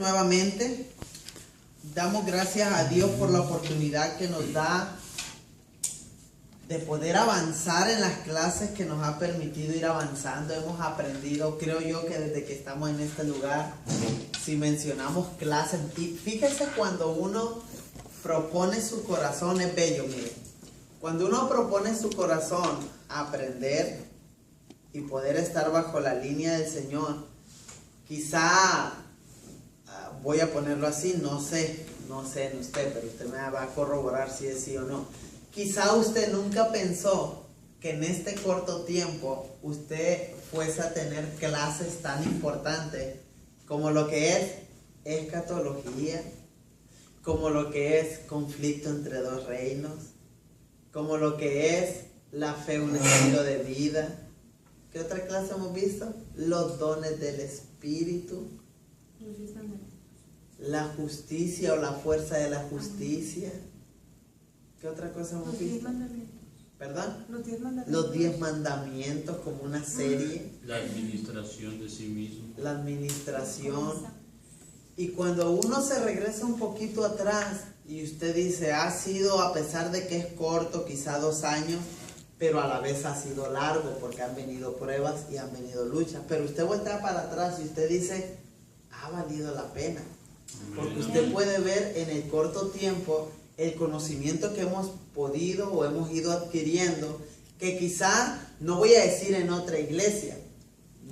Nuevamente, damos gracias a Dios por la oportunidad que nos da de poder avanzar en las clases que nos ha permitido ir avanzando. Hemos aprendido, creo yo, que desde que estamos en este lugar, si mencionamos clases, y fíjense cuando uno propone su corazón, es bello, miren. Cuando uno propone su corazón aprender y poder estar bajo la línea del Señor, quizá, voy a ponerlo así, no sé en usted, pero usted me va a corroborar si es sí o no. Quizá usted nunca pensó que en este corto tiempo usted fuese a tener clases tan importantes como lo que es escatología, como lo que es conflicto entre dos reinos, como lo que es la fe, un estilo de vida. ¿Qué otra clase hemos visto? Los dones del Espíritu, la justicia o la fuerza de la justicia. ¿Qué otra cosa hemos visto? ¿Perdón? Los 10 mandamientos como una serie. La administración de sí mismo. La administración. Y cuando uno se regresa un poquito atrás y usted dice, ha sido, a pesar de que es corto, quizá 2 años, pero a la vez ha sido largo porque han venido pruebas y han venido luchas. Pero usted voltea para atrás y usted dice, ha valido la pena. Porque usted puede ver en el corto tiempo el conocimiento que hemos podido o hemos ido adquiriendo, que quizá, no voy a decir en otra iglesia,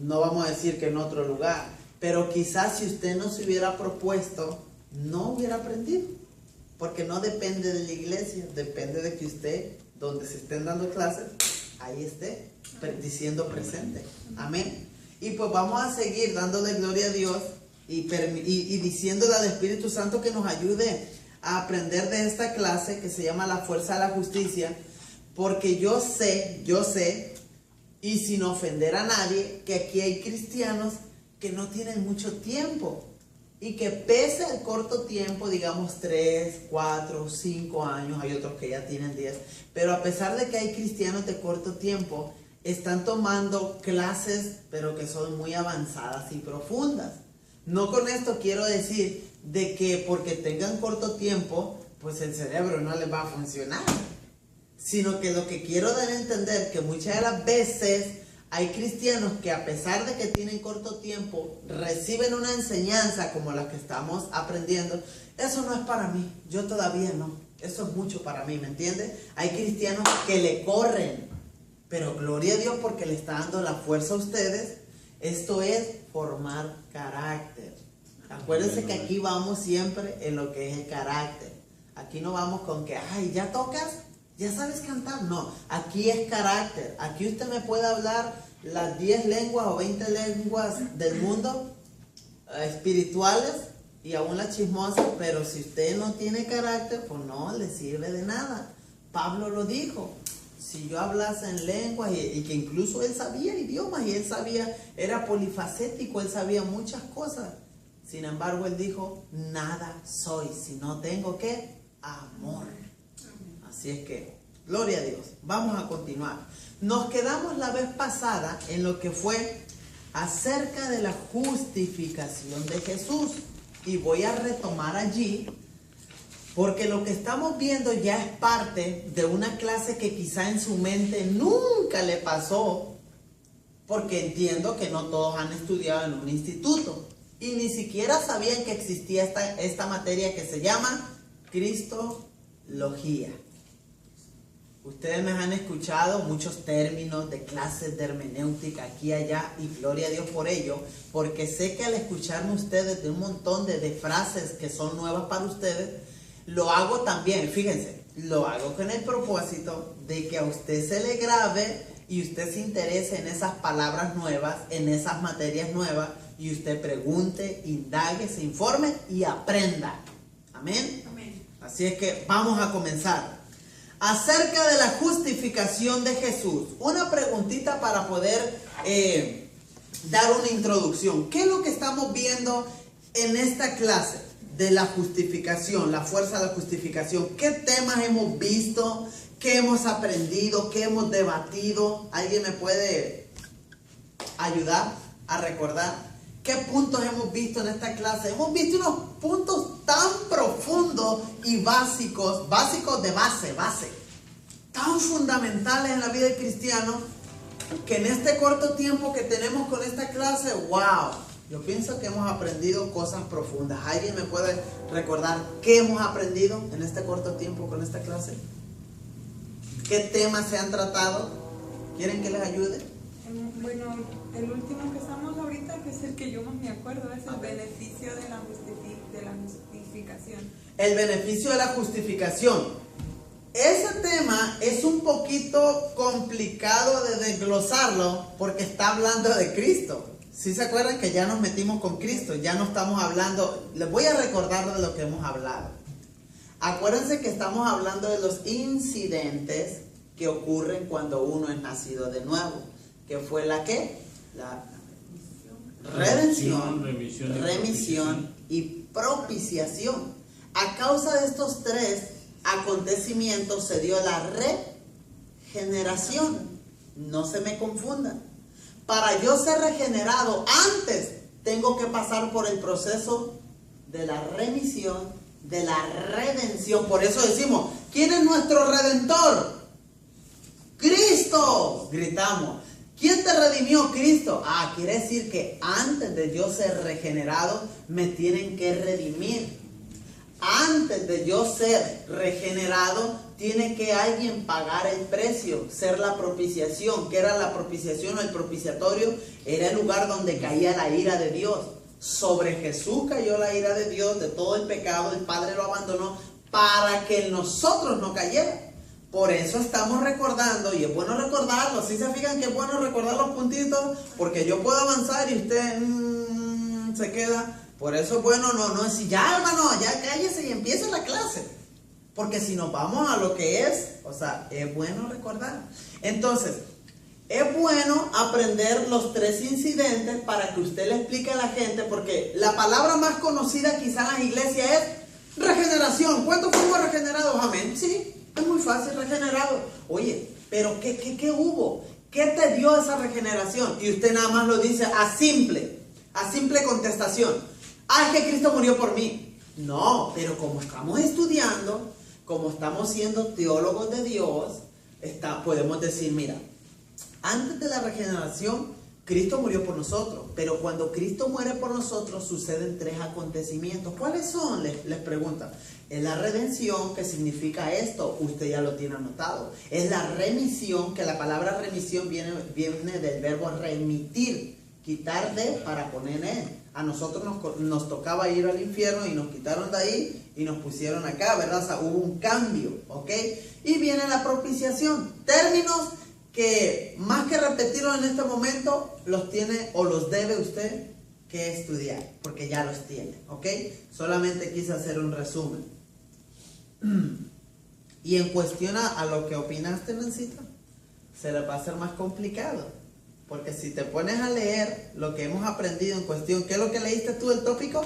no vamos a decir que en otro lugar, pero quizás si usted no se hubiera propuesto, no hubiera aprendido. Porque no depende de la iglesia, depende de que usted, donde se estén dando clases, ahí esté, diciendo presente. Amén. Y pues vamos a seguir dándole gloria a Dios y diciéndole al Espíritu Santo que nos ayude a aprender de esta clase que se llama la fuerza de la justicia, porque yo sé, y sin ofender a nadie, que aquí hay cristianos que no tienen mucho tiempo y que pese al corto tiempo, digamos 3, 4, 5 años, hay otros que ya tienen 10, pero a pesar de que hay cristianos de corto tiempo, están tomando clases, pero que son muy avanzadas y profundas. No con esto quiero decir de que porque tengan corto tiempo, pues el cerebro no les va a funcionar. Sino que lo que quiero dar a entender que muchas de las veces hay cristianos que a pesar de que tienen corto tiempo, reciben una enseñanza como la que estamos aprendiendo. Eso no es para mí, yo todavía no. Eso es mucho para mí, ¿me entiende? Hay cristianos que le corren, pero gloria a Dios porque le está dando la fuerza a ustedes. Esto es formar carácter. Acuérdense que aquí vamos siempre en lo que es el carácter. Aquí no vamos con que, ay, ¿ya tocas? ¿Ya sabes cantar? No, aquí es carácter. Aquí usted me puede hablar las 10 lenguas o 20 lenguas del mundo espirituales y aún las chismosas, pero si usted no tiene carácter, pues no le sirve de nada. Pablo lo dijo. Si yo hablase en lenguas y que incluso él sabía idiomas y él sabía, era polifacético, él sabía muchas cosas. Sin embargo, él dijo, nada soy si no tengo ¿qué? Amor. Así es que, gloria a Dios. Vamos a continuar. Nos quedamos la vez pasada en lo que fue acerca de la justificación de Jesús. Y voy a retomar allí, porque lo que estamos viendo ya es parte de una clase que quizá en su mente nunca le pasó, porque entiendo que no todos han estudiado en un instituto y ni siquiera sabían que existía esta materia que se llama Cristología. Ustedes me han escuchado muchos términos de clases de hermenéutica aquí y allá, y gloria a Dios por ello, porque sé que al escucharme ustedes de un montón de frases que son nuevas para ustedes, lo hago también, fíjense, lo hago con el propósito de que a usted se le grabe y usted se interese en esas palabras nuevas, en esas materias nuevas, y usted pregunte, indague, se informe y aprenda. Amén. Amén. Así es que vamos a comenzar. Acerca de la justificación de Jesús. Una preguntita para poder dar una introducción. ¿Qué es lo que estamos viendo en esta clase de la justificación, la fuerza de la justificación? ¿Qué temas hemos visto? ¿Qué hemos aprendido? ¿Qué hemos debatido? ¿Alguien me puede ayudar a recordar? ¿Qué puntos hemos visto en esta clase? Hemos visto unos puntos tan profundos y básicos de base, tan fundamentales en la vida del cristiano, que en este corto tiempo que tenemos con esta clase, wow, yo pienso que hemos aprendido cosas profundas. ¿Alguien me puede recordar qué hemos aprendido en este corto tiempo con esta clase? ¿Qué temas se han tratado? ¿Quieren que les ayude? Bueno, el último que estamos ahorita, que es el que yo más me acuerdo, es el beneficio de la justificación. El beneficio de la justificación. Ese tema es un poquito complicado de desglosarlo porque está hablando de Cristo. ¿Sí se acuerdan que ya nos metimos con Cristo? Ya no estamos hablando, les voy a recordar de lo que hemos hablado. Acuérdense que estamos hablando de los incidentes que ocurren cuando uno es nacido de nuevo. ¿Qué fue la qué? La redención, remisión y propiciación. A causa de estos tres acontecimientos se dio la regeneración. No se me confundan. Para yo ser regenerado, antes tengo que pasar por el proceso de la remisión, de la redención. Por eso decimos, ¿quién es nuestro redentor? ¡Cristo! Gritamos. ¿Quién te redimió? Cristo. Quiere decir que antes de yo ser regenerado, me tienen que redimir. Antes de yo ser regenerado, tiene que alguien pagar el precio, ser la propiciación. ¿Qué era la propiciación o el propiciatorio? Era el lugar donde caía la ira de Dios. Sobre Jesús cayó la ira de Dios, de todo el pecado, el Padre lo abandonó para que en nosotros no cayera. Por eso estamos recordando, y es bueno recordarlo. ¿Sí se fijan que es bueno recordar los puntitos? Porque yo puedo avanzar y usted se queda. Por eso es bueno no decir, ya hermano, ya cállese y empiece la clase. Porque si nos vamos a lo que es, es bueno recordar. Entonces, es bueno aprender los tres incidentes para que usted le explique a la gente, porque la palabra más conocida quizá en las iglesias es regeneración. ¿Cuántos fuimos regenerados? Amén. Sí. Es muy fácil regenerado. Oye, pero ¿qué hubo? ¿Qué te dio esa regeneración? Y usted nada más lo dice a simple contestación. Es que Cristo murió por mí. No, pero como estamos estudiando, como estamos siendo teólogos de Dios, podemos decir, mira, antes de la regeneración, Cristo murió por nosotros, pero cuando Cristo muere por nosotros suceden tres acontecimientos. ¿Cuáles son? Les preguntan. Es la redención, que significa esto, usted ya lo tiene anotado. Es la remisión, que la palabra remisión viene del verbo remitir, quitar de para poner en. A nosotros nos tocaba ir al infierno y nos quitaron de ahí y nos pusieron acá, ¿verdad? Hubo un cambio, ¿ok? Y viene la propiciación, términos que más que repetirlos en este momento, los tiene o los debe usted que estudiar, porque ya los tiene, ¿ok? Solamente quise hacer un resumen. Y en cuestión a lo que opinaste, Nancita, se le va a hacer más complicado, porque si te pones a leer lo que hemos aprendido en cuestión, ¿qué es lo que leíste tú del tópico?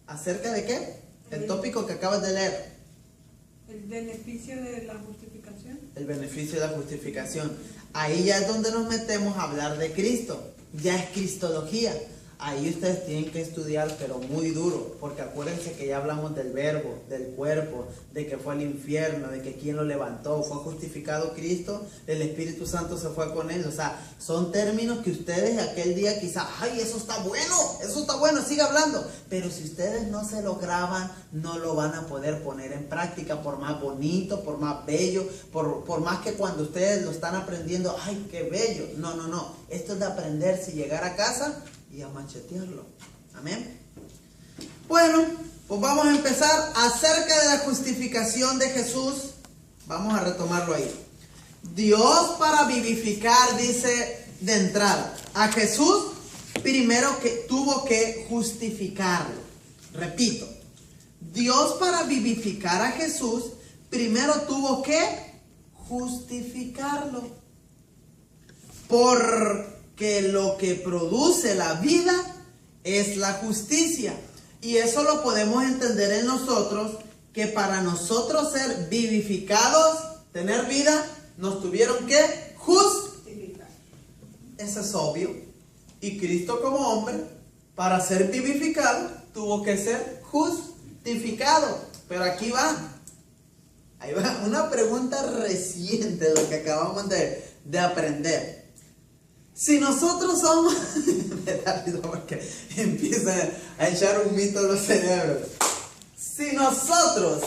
¿Acerca de qué? El tópico que acabas de leer. El beneficio de la justificación. El beneficio de la justificación. Ahí ya es donde nos metemos a hablar de Cristo. Ya es cristología. Ahí ustedes tienen que estudiar, pero muy duro, porque acuérdense que ya hablamos del verbo, del cuerpo, de que fue al infierno, de que quién lo levantó, fue justificado Cristo, el Espíritu Santo se fue con él. Son términos que ustedes aquel día quizás, eso está bueno, sigue hablando. Pero si ustedes no se lo graban, no lo van a poder poner en práctica, por más bonito, por más bello, por más que cuando ustedes lo están aprendiendo, qué bello. No. Esto es de aprenderse y llegar a casa y a machetearlo. Amén. Bueno, pues vamos a empezar acerca de la justificación de Jesús. Vamos a retomarlo ahí. Dios para vivificar, dice de entrada, a Jesús primero que tuvo que justificarlo. Repito, Dios para vivificar a Jesús primero tuvo que justificarlo. Porque lo que produce la vida es la justicia. Y eso lo podemos entender en nosotros, que para nosotros ser vivificados, tener vida, nos tuvieron que justificar. Eso es obvio. Y Cristo como hombre Para ser vivificado, tuvo que ser justificado. Pero aquí va. Ahí va. Una pregunta reciente, lo que acabamos de aprender. Si nosotros somos... me da risa porque empiezan a echar un mito a los cerebros. Si nosotros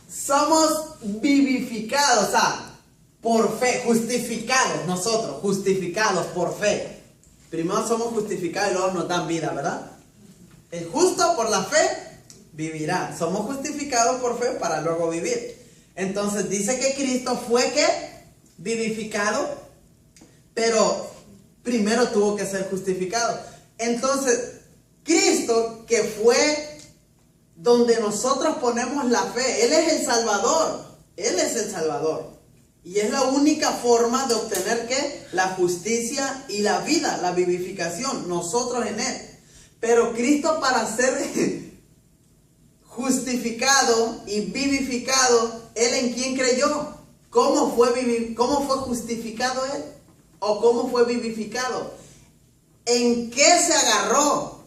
somos vivificados, o sea, por fe, justificados, nosotros, justificados por fe. Primero somos justificados y luego nos dan vida, ¿verdad? El justo por la fe vivirá. Somos justificados por fe para luego vivir. Entonces dice que Cristo fue ¿qué? Vivificado, pero primero tuvo que ser justificado. Entonces, Cristo, que fue donde nosotros ponemos la fe, Él es el Salvador. Él es el Salvador. Y es la única forma de obtener ¿qué? La justicia y la vida, la vivificación, nosotros en Él. Pero Cristo, para ser justificado y vivificado, ¿Él en quién creyó? ¿Cómo fue justificado Él? ¿O cómo fue vivificado? ¿En qué se agarró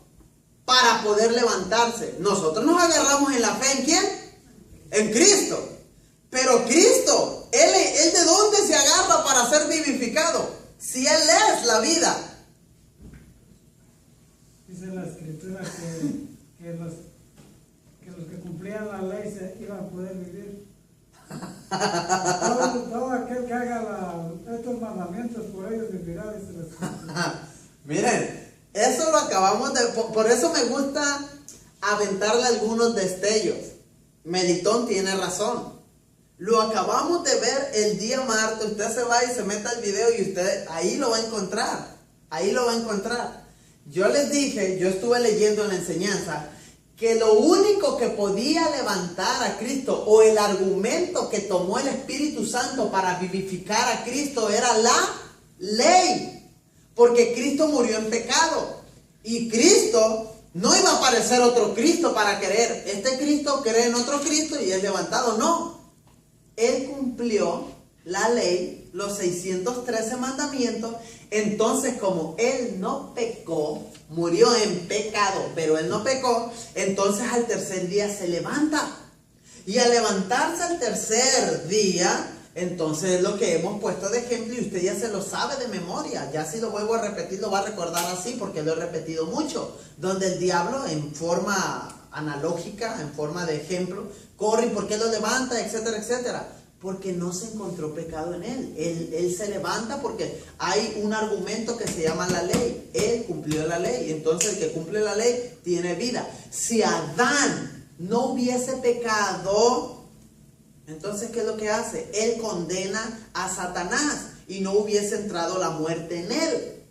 para poder levantarse? Nosotros nos agarramos en la fe, ¿en quién? En Cristo. Pero Cristo, ¿Él de dónde se agarra para ser vivificado? Si Él es la vida. Dice la Escritura que los que cumplían la ley se iban a poder vivir. Todo aquel que haga estos mandamientos por ellos vivirá, dice la Escritura. Miren, eso lo acabamos de... Por eso me gusta aventarle algunos destellos. Melitón tiene razón. Lo acabamos de ver el día martes. Usted se va y se mete al video y usted ahí lo va a encontrar. Ahí lo va a encontrar. Yo les dije, yo estuve leyendo en la enseñanza, que lo único que podía levantar a Cristo, o el argumento que tomó el Espíritu Santo para vivificar a Cristo, era la ley. Porque Cristo murió en pecado. Y Cristo no iba a aparecer otro Cristo para querer. Este Cristo cree en otro Cristo y es levantado. No. Él cumplió la ley, los 613 mandamientos. Entonces, como Él no pecó, murió en pecado, pero Él no pecó, entonces al tercer día se levanta. Y al levantarse al tercer día, entonces es lo que hemos puesto de ejemplo y usted ya se lo sabe de memoria. Ya si lo vuelvo a repetir, lo va a recordar así porque lo he repetido mucho. Donde el diablo, en forma analógica, en forma de ejemplo, corre y por qué lo levanta, etcétera, etcétera. Porque no se encontró pecado en él. Él se levanta porque hay un argumento que se llama la ley. Él cumplió la ley. Entonces el que cumple la ley tiene vida. Si Adán no hubiese pecado, entonces ¿qué es lo que hace? Él condena a Satanás y no hubiese entrado la muerte en él.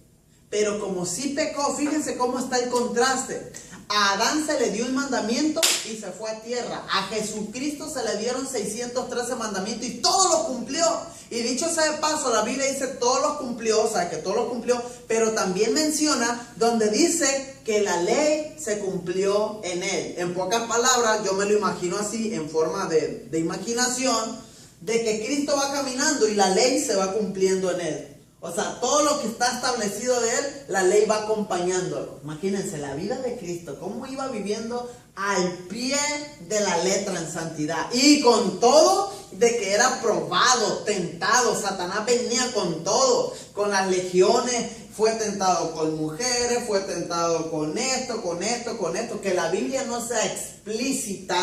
Pero como sí pecó, fíjense cómo está el contraste. A Adán se le dio un mandamiento y se fue a tierra. A Jesucristo se le dieron 613 mandamientos y todos los cumplió. Y dicho sea de paso, la Biblia dice todos los cumplió, o sea que todos los cumplió, pero también menciona donde dice que la ley se cumplió en él. En pocas palabras, yo me lo imagino así, en forma de imaginación, de que Cristo va caminando y la ley se va cumpliendo en él. O sea, todo lo que está establecido de él, la ley va acompañándolo. Imagínense la vida de Cristo, cómo iba viviendo al pie de la letra en santidad. Y con todo de que era probado, tentado. Satanás venía con todo, con las legiones. Fue tentado con mujeres, fue tentado con esto, con esto, con esto. Que la Biblia no sea explícita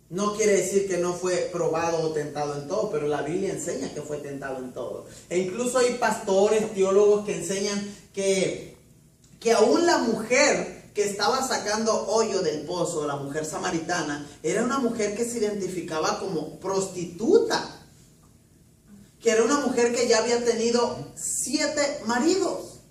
no quiere decir que no fue probado o tentado en todo, pero la Biblia enseña que fue tentado en todo. E incluso hay pastores, teólogos que enseñan que aún la mujer que estaba sacando hoyo del pozo, la mujer samaritana, era una mujer que se identificaba como prostituta. Que era una mujer que ya había tenido 7 maridos.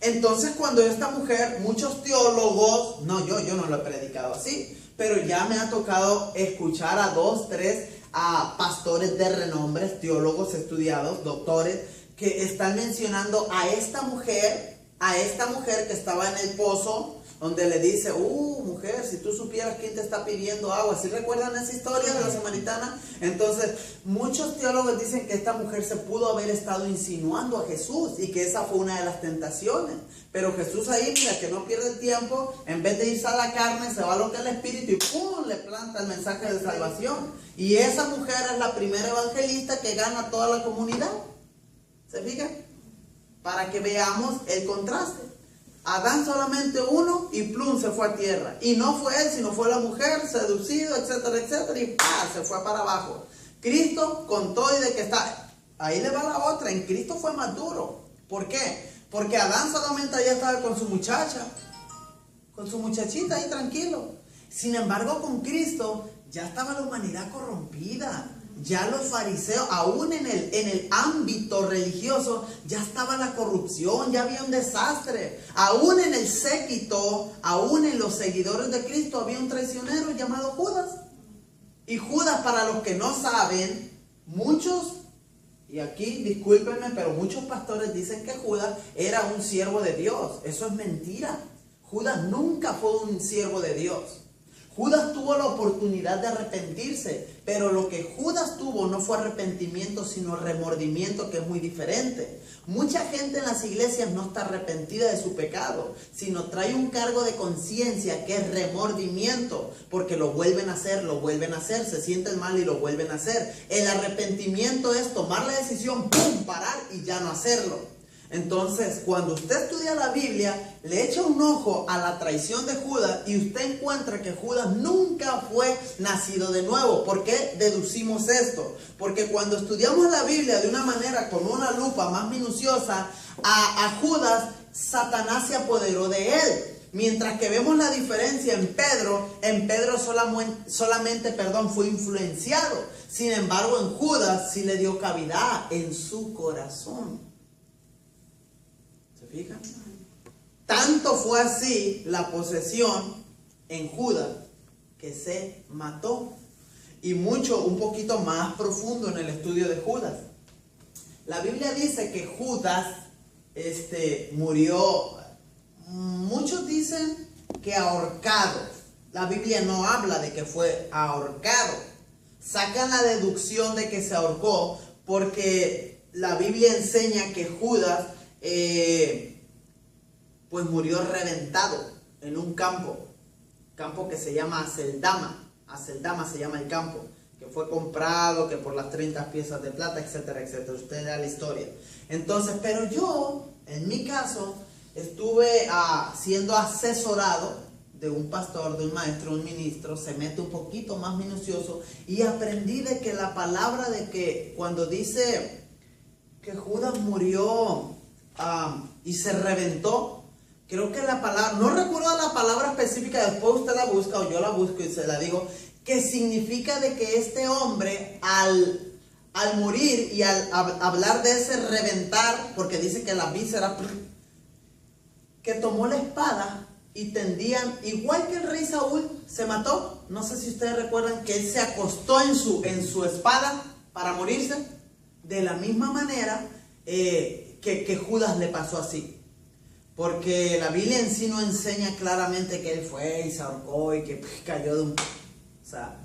Entonces cuando esta mujer, muchos teólogos, yo no lo he predicado así, pero ya me ha tocado escuchar a 2, 3 a pastores de renombre, teólogos estudiados, doctores, que están mencionando a esta mujer que estaba en el pozo, donde le dice, mujer, si tú supieras quién te está pidiendo agua. ¿Sí recuerdan esa historia de la samaritana? Entonces, muchos teólogos dicen que esta mujer se pudo haber estado insinuando a Jesús y que esa fue una de las tentaciones. Pero Jesús ahí, mira, que no pierde el tiempo, en vez de irse a la carne, se va a lo que es el Espíritu y ¡pum!, le planta el mensaje de salvación. Y esa mujer es la primera evangelista que gana a toda la comunidad. ¿Se fijan? Para que veamos el contraste. Adán solamente uno y plum, se fue a tierra. Y no fue él, sino fue la mujer, seducido, etcétera, etcétera, y ¡pah!, se fue para abajo. Cristo, con todo y de que está, ahí le va la otra, en Cristo fue más duro. ¿Por qué? Porque Adán solamente allá estaba con su muchacha, con su muchachita ahí tranquilo. Sin embargo, con Cristo ya estaba la humanidad corrompida. Ya los fariseos, aún en el ámbito religioso, ya estaba la corrupción, ya había un desastre. Aún en el séquito, aún en los seguidores de Cristo, había un traicionero llamado Judas. Y Judas, para los que no saben, muchos, y aquí discúlpenme, pero muchos pastores dicen que Judas era un siervo de Dios. Eso es mentira. Judas nunca fue un siervo de Dios. Judas tuvo la oportunidad de arrepentirse, pero lo que Judas tuvo no fue arrepentimiento, sino remordimiento, que es muy diferente. Mucha gente en las iglesias no está arrepentida de su pecado, sino trae un cargo de conciencia que es remordimiento, porque lo vuelven a hacer, se sienten mal y lo vuelven a hacer. El arrepentimiento es tomar la decisión, ¡pum!, parar y ya no hacerlo. Entonces, cuando usted estudia la Biblia, le echa un ojo a la traición de Judas y usted encuentra que Judas nunca fue nacido de nuevo. ¿Por qué deducimos esto? Porque cuando estudiamos la Biblia de una manera, con una lupa más minuciosa, a Judas, Satanás se apoderó de él. Mientras que vemos la diferencia en Pedro solamente fue influenciado. Sin embargo, en Judas sí le dio cavidad en su corazón. ¿Fijan? Tanto fue así la posesión en Judas que se mató. Y un poquito más profundo en el estudio de Judas. La Biblia dice que Judas murió, muchos dicen que ahorcado. La Biblia no habla de que fue ahorcado. Sacan la deducción de que se ahorcó porque la Biblia enseña que Judas pues murió reventado en un campo que se llama Aceldama se llama el campo, que fue comprado, que por las 30 piezas de plata, etcétera, etcétera. Usted da la historia. Entonces, pero yo, en mi caso, estuve siendo asesorado de un pastor, de un maestro, un ministro. Se mete un poquito más minucioso y aprendí de que la palabra de que cuando dice que Judas murió y se reventó, creo que la palabra, no recuerdo la palabra específica, después usted la busca o yo la busco y se la digo, que significa de que este hombre al morir y al hablar de ese reventar, porque dice que la víscera, que tomó la espada y tendían, igual que el rey Saúl se mató. No sé si ustedes recuerdan que él se acostó en su espada para morirse. De la misma manera que Judas le pasó así. Porque la Biblia en sí no enseña claramente que él fue y se ahorcó y que cayó de un... O sea,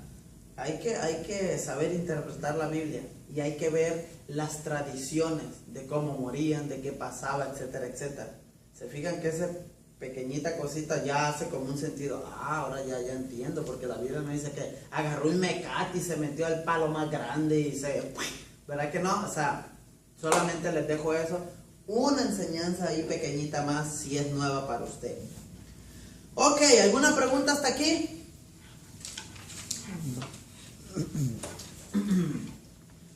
hay que saber interpretar la Biblia y hay que ver las tradiciones de cómo morían, de qué pasaba, etcétera, etcétera. Se fijan que esa pequeñita cosita ya hace como un sentido. Ahora ya entiendo, porque la Biblia no dice que agarró un mecate y se metió al palo más grande y se... ¿Verdad que no? O sea, solamente les dejo eso. Una enseñanza ahí pequeñita más, si es nueva para usted. Ok, ¿alguna pregunta hasta aquí?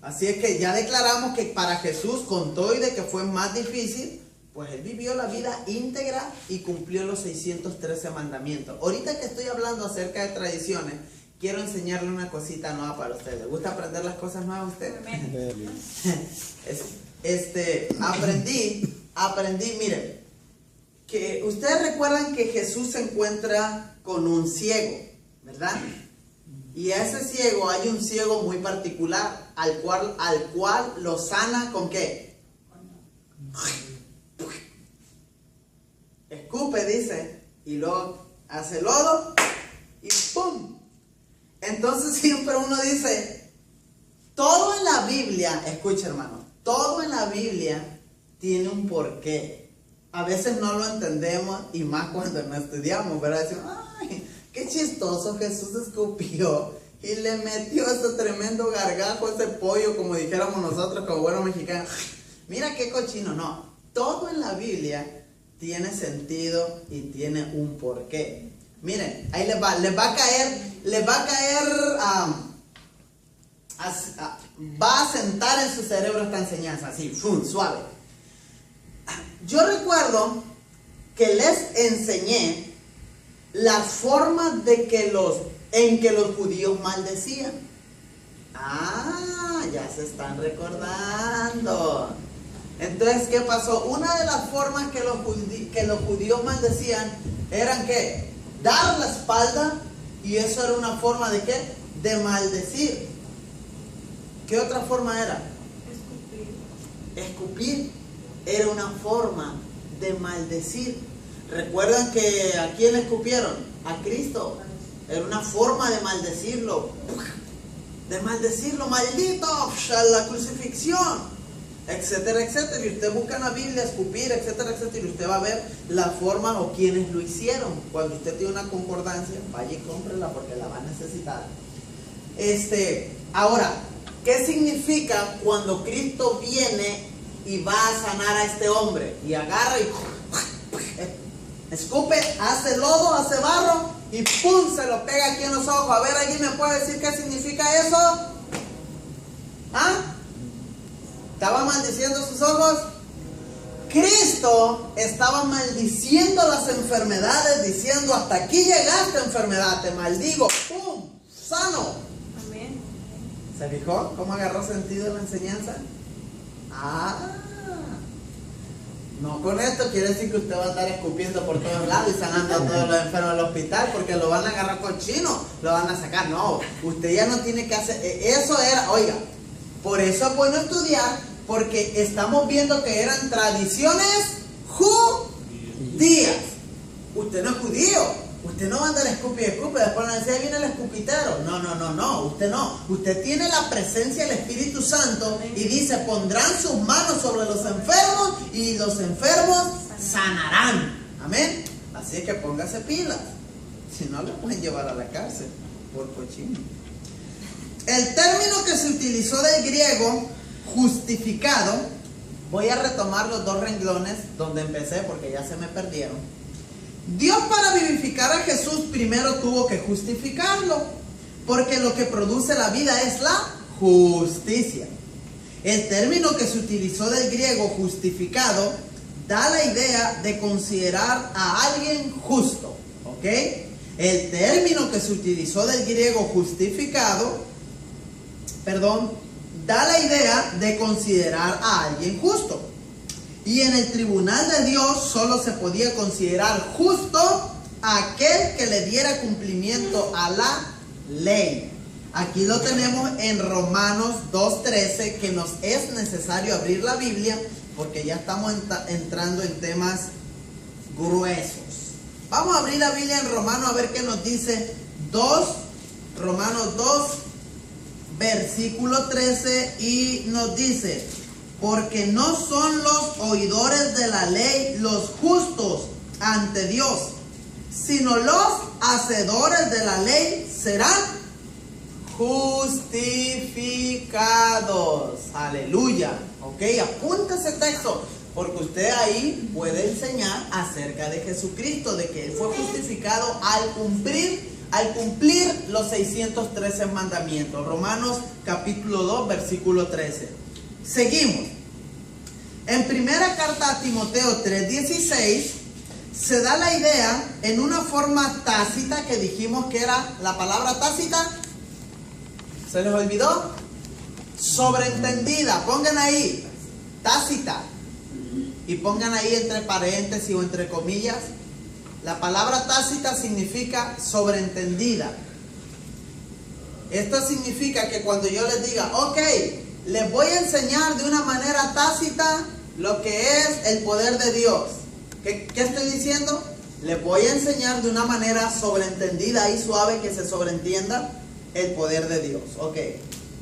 Así es que ya declaramos que para Jesús, con todo y de que fue más difícil, pues Él vivió la vida íntegra y cumplió los 613 mandamientos. Ahorita que estoy hablando acerca de tradiciones, quiero enseñarle una cosita nueva para ustedes. ¿Les gusta aprender las cosas nuevas a ustedes? Aprendí, miren, que ustedes recuerdan que Jesús se encuentra con un ciego, ¿verdad? Y a ese ciego hay un ciego muy particular, al cual lo sana ¿con qué? Escupe, dice, y luego hace lodo y ¡pum! Entonces siempre uno dice, todo en la Biblia, escucha hermano, todo en la Biblia tiene un porqué. A veces no lo entendemos y más cuando no estudiamos, ¿verdad? Decimos, ay, qué chistoso, Jesús escupió y le metió ese tremendo gargajo, ese pollo, como dijéramos nosotros como buenos mexicanos. Mira qué cochino. No, todo en la Biblia tiene sentido y tiene un porqué. Miren, ahí les va a caer, va a sentar en su cerebro esta enseñanza, así, suave. Yo recuerdo que les enseñé las formas en que los judíos maldecían. Ah, ya se están recordando. Entonces, ¿qué pasó? Una de las formas que los judíos maldecían eran ¿qué? Dar la espalda, y eso era una forma de ¿qué? De maldecir. ¿Qué otra forma era? Escupir era una forma de maldecir. ¿Recuerdan que a quién escupieron? A Cristo. Era una forma de maldecirlo. Maldito, la crucifixión, etcétera, etcétera. Y usted busca en la Biblia escupir, etcétera, etcétera, y usted va a ver la forma o quienes lo hicieron. Cuando usted tiene una concordancia, vaya y cómprela porque la va a necesitar. Ahora, ¿qué significa cuando Cristo viene y va a sanar a este hombre? Y agarra y escupe, hace lodo, hace barro y ¡pum! Se lo pega aquí en los ojos. A ver, ¿alguien me puede decir qué significa eso? ¿Ah? ¿Estaba maldiciendo sus ojos? Cristo estaba maldiciendo las enfermedades, diciendo, hasta aquí llegaste, enfermedad, te maldigo, ¡pum! Sano. Amén. ¿Se fijó cómo agarró sentido la enseñanza? No con esto quiere decir que usted va a estar escupiendo por todos lados y sanando a todos los enfermos del hospital porque lo van a agarrar cochino, lo van a sacar. No, usted ya no tiene que hacer eso. Oiga, por eso es bueno estudiar, porque estamos viendo que eran tradiciones judías. Usted no es judío. Usted no va a andar escupe, después van a decir, ahí viene el escupitero. No, usted no. Usted tiene la presencia del Espíritu Santo y dice, pondrán sus manos sobre los enfermos y los enfermos sanarán. Amén. Así es que póngase pilas. Si no, le pueden llevar a la cárcel por cochino. El término que se utilizó del griego, justificado, voy a retomar los dos renglones donde empecé porque ya se me perdieron. Dios, para vivificar a Jesús, primero tuvo que justificarlo, porque lo que produce la vida es la justicia. El término que se utilizó del griego justificado da la idea de considerar a alguien justo, ¿ok? El término que se utilizó del griego justificado, da la idea de considerar a alguien justo. Y en el tribunal de Dios solo se podía considerar justo a aquel que le diera cumplimiento a la ley. Aquí lo tenemos en Romanos 2:13, que nos es necesario abrir la Biblia porque ya estamos entrando en temas gruesos. Vamos a abrir la Biblia en Romanos a ver qué nos dice Romanos 2, versículo 13, y nos dice: porque no son los oidores de la ley los justos ante Dios, sino los hacedores de la ley serán justificados. Aleluya. Ok, apunta ese texto, porque usted ahí puede enseñar acerca de Jesucristo, de que Él fue justificado al cumplir los 613 mandamientos. Romanos capítulo 2, versículo 13. Seguimos. En primera carta a Timoteo 3:16 se da la idea en una forma tácita, que dijimos que era la palabra tácita. ¿Se les olvidó? Sobreentendida. Pongan ahí tácita y pongan ahí entre paréntesis o entre comillas. La palabra tácita significa sobreentendida. Esto significa que cuando yo les diga, ok, les voy a enseñar de una manera tácita lo que es el poder de Dios. ¿Qué estoy diciendo? Les voy a enseñar de una manera sobreentendida y suave que se sobreentienda el poder de Dios. Ok,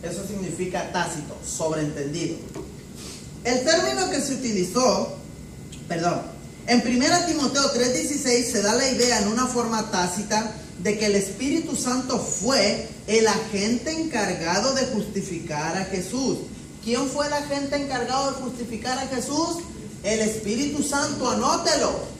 eso significa tácito, sobreentendido. El término que se utilizó, en 1 Timoteo 3:16 se da la idea en una forma tácita de que el Espíritu Santo fue el agente encargado de justificar a Jesús. ¿Quién fue el agente encargado de justificar a Jesús? El Espíritu Santo, anótelo.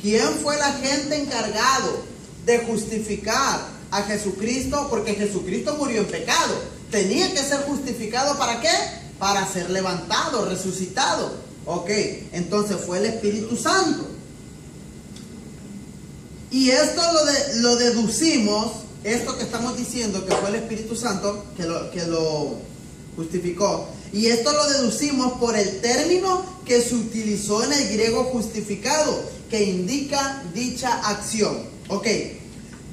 ¿Quién fue el agente encargado de justificar a Jesucristo? Porque Jesucristo murió en pecado. Tenía que ser justificado, ¿para qué? Para ser levantado, resucitado. Ok, entonces fue el Espíritu Santo. Y esto lo deducimos, esto que estamos diciendo que fue el Espíritu Santo que lo justificó. Y esto lo deducimos por el término que se utilizó en el griego justificado, que indica dicha acción. Ok,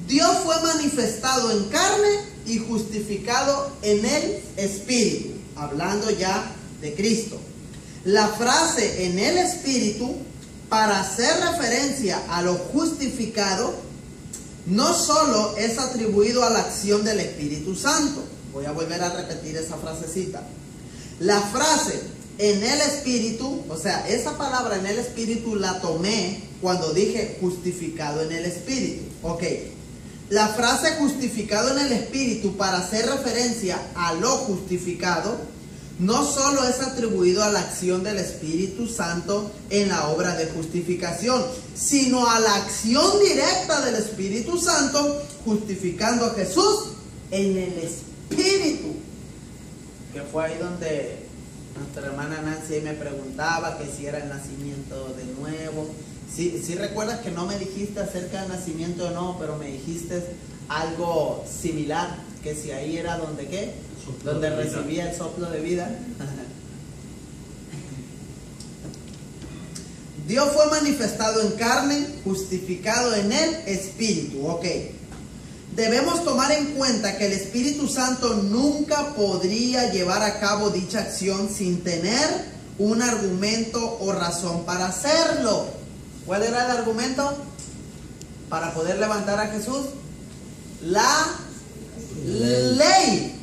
Dios fue manifestado en carne y justificado en el Espíritu, hablando ya de Cristo. La frase en el Espíritu, para hacer referencia a lo justificado, no solo es atribuido a la acción del Espíritu Santo. Voy a volver a repetir esa frasecita. La frase en el Espíritu, o sea, esa palabra en el Espíritu la tomé cuando dije justificado en el Espíritu. Ok. La frase justificado en el Espíritu, para hacer referencia a lo justificado, no solo es atribuido a la acción del Espíritu Santo en la obra de justificación, sino a la acción directa del Espíritu Santo justificando a Jesús en el Espíritu. Que fue ahí donde nuestra hermana Nancy me preguntaba que si era el nacimiento de nuevo. Sí recuerdas que no me dijiste acerca del nacimiento o no, pero me dijiste algo similar, que si ahí era donde ¿qué? Donde recibía el soplo de vida. Dios fue manifestado en carne, justificado en el Espíritu. Ok. Debemos tomar en cuenta que el Espíritu Santo nunca podría llevar a cabo dicha acción sin tener un argumento o razón para hacerlo. ¿Cuál era el argumento para poder levantar a Jesús? La ley.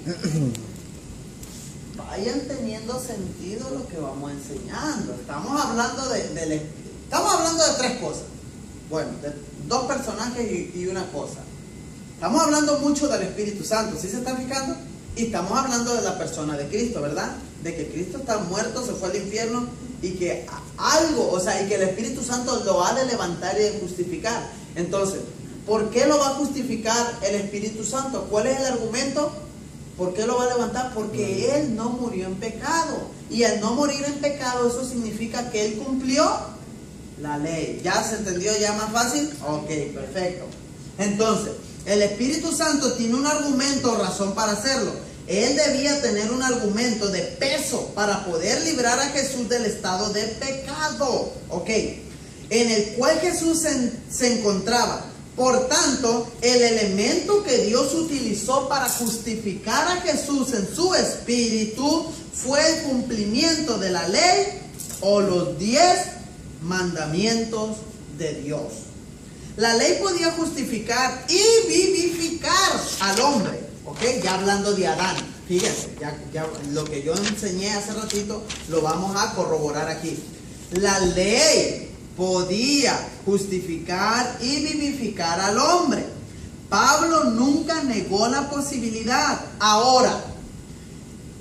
Vayan teniendo sentido lo que vamos enseñando. Estamos hablando de tres cosas. Bueno, de dos personajes y una cosa. Estamos hablando mucho del Espíritu Santo, ¿sí se están fijando? Y estamos hablando de la persona de Cristo, ¿verdad? De que Cristo está muerto, se fue al infierno y que y que el Espíritu Santo lo ha de levantar y de justificar. Entonces, ¿por qué lo va a justificar el Espíritu Santo? ¿Cuál es el argumento? ¿Por qué lo va a levantar? Porque Él no murió en pecado. Y al no morir en pecado, eso significa que Él cumplió la ley. ¿Ya se entendió ya más fácil? Ok, perfecto. Entonces, el Espíritu Santo tiene un argumento o razón para hacerlo. Él debía tener un argumento de peso para poder librar a Jesús del estado de pecado. Ok, en el cual Jesús se encontraba. Por tanto, el elemento que Dios utilizó para justificar a Jesús en su espíritu fue el cumplimiento de la ley o los 10 mandamientos de Dios. La ley podía justificar y vivificar al hombre, ¿ok? Ya hablando de Adán, fíjense, ya lo que yo enseñé hace ratito lo vamos a corroborar aquí. La ley podía justificar y vivificar al hombre. Pablo nunca negó la posibilidad. Ahora,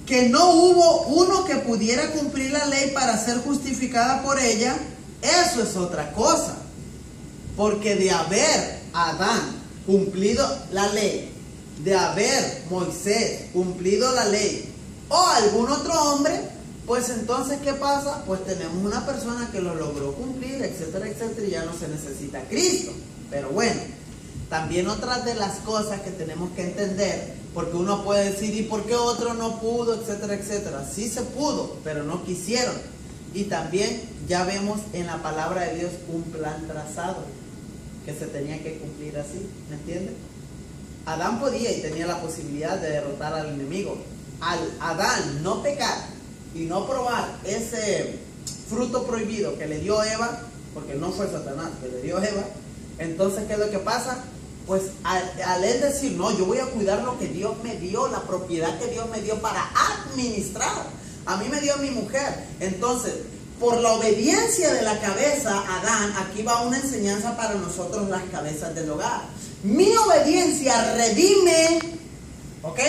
que no hubo uno que pudiera cumplir la ley para ser justificada por ella, eso es otra cosa. Porque de haber Adán cumplido la ley, de haber Moisés cumplido la ley, o algún otro hombre, pues entonces, ¿qué pasa? Pues tenemos una persona que lo logró cumplir, etcétera, etcétera, y ya no se necesita Cristo. Pero bueno, también otras de las cosas que tenemos que entender, porque uno puede decir, ¿y por qué otro no pudo, etcétera, etcétera? Sí se pudo, pero no quisieron. Y también ya vemos en la palabra de Dios un plan trazado, que se tenía que cumplir así, ¿me entiendes? Adán podía y tenía la posibilidad de derrotar al enemigo. Al Adán no pecar y no probar ese fruto prohibido que le dio Eva, porque no fue Satanás que le dio a Eva. Entonces, ¿qué es lo que pasa? Pues al él decir, no, yo voy a cuidar lo que Dios me dio, la propiedad que Dios me dio para administrar. A mí me dio mi mujer. Entonces, por la obediencia de la cabeza, Adán, aquí va una enseñanza para nosotros las cabezas del hogar. Mi obediencia redime, ¿ok?